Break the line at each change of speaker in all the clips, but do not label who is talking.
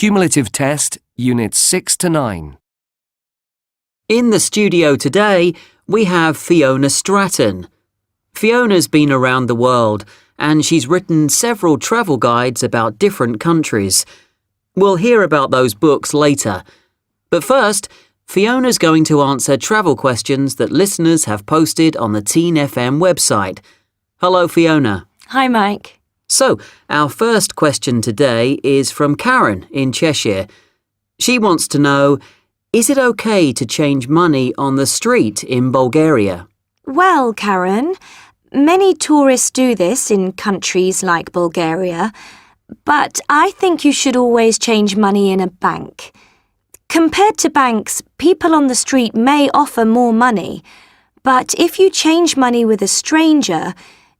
Cumulative Test, Units 6 to 9.
In the studio today, we have Fiona Stratton. Fiona's been around the world and she's written several travel guides about different countries. We'll hear about those books later. But first, Fiona's going to answer travel questions that listeners have posted on the Teen FM website. Hello, Fiona.
Hi, Mike.
So, our first question today is from Karen in Cheshire. She wants to know, is it okay to change money on the street in Bulgaria?
Well, Karen, many tourists do this in countries like Bulgaria, but I think you should always change money in a bank. Compared to banks, people on the street may offer more money, but if you change money with a stranger,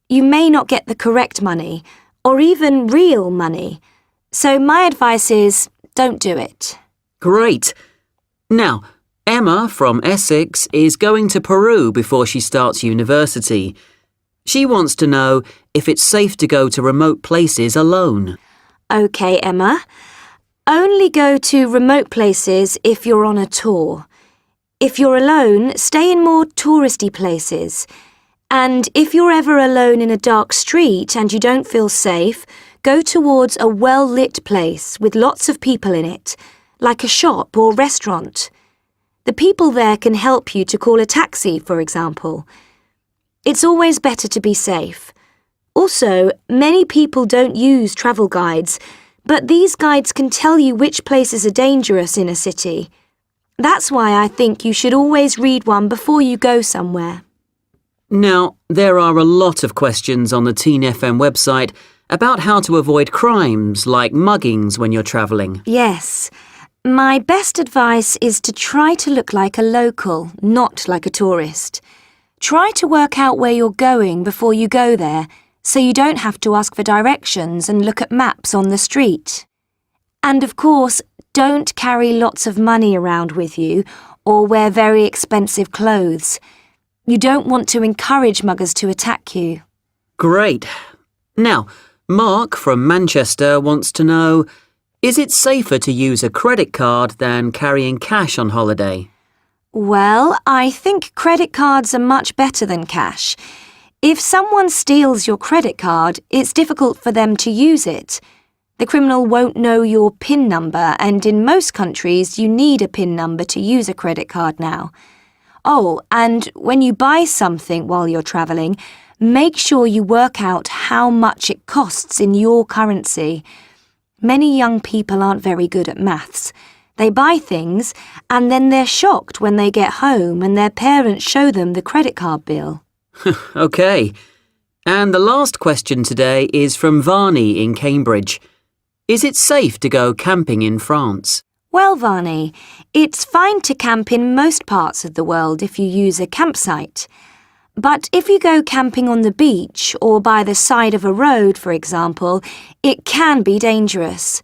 you may not get the correct money, or even real money. So my advice is, don't do it.
Great. Now, Emma from Essex is going to Peru before she starts university. She wants to know if it's safe to go to remote places alone.
Okay, Emma. Only go to remote places if you're on a tour. If you're alone, stay in more touristy places. And if you're ever alone in a dark street and you don't feel safe, go towards a well-lit place with lots of people in it, like a shop or restaurant. The people there can help you to call a taxi, for example. It's always better to be safe. Also, many people don't use travel guides, but these guides can tell you which places are dangerous in a city. That's why I think you should always read one before you go somewhere.
Now, there are a lot of questions on the Teen FM website about how to avoid crimes like muggings when you're travelling.
Yes. My best advice is to try to look like a local, not like a tourist. Try to work out where you're going before you go there, so you don't have to ask for directions and look at maps on the street. And of course, don't carry lots of money around with you or wear very expensive clothes. You don't want to encourage muggers to attack you.
Great. Now, Mark from Manchester wants to know, is it safer to use a credit card than carrying cash on holiday?
Well, I think credit cards are much better than cash. If someone steals your credit card, it's difficult for them to use it. The criminal won't know your PIN number, and in most countries you need a PIN number to use a credit card now. Oh, and when you buy something while you're travelling, make sure you work out how much it costs in your currency. Many young people aren't very good at maths. They buy things and then they're shocked when they get home and their parents show them the credit card bill.
OK. And the last question today is from Varney in Cambridge. Is it safe to go camping in France?
Well, Varney, it's fine to camp in most parts of the world if you use a campsite. But if you go camping on the beach or by the side of a road, for example, it can be dangerous.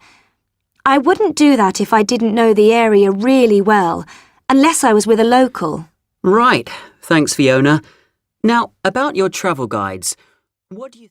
I wouldn't do that if I didn't know the area really well, unless I was with a local.
Right. Thanks, Fiona. Now, about your travel guides, what do you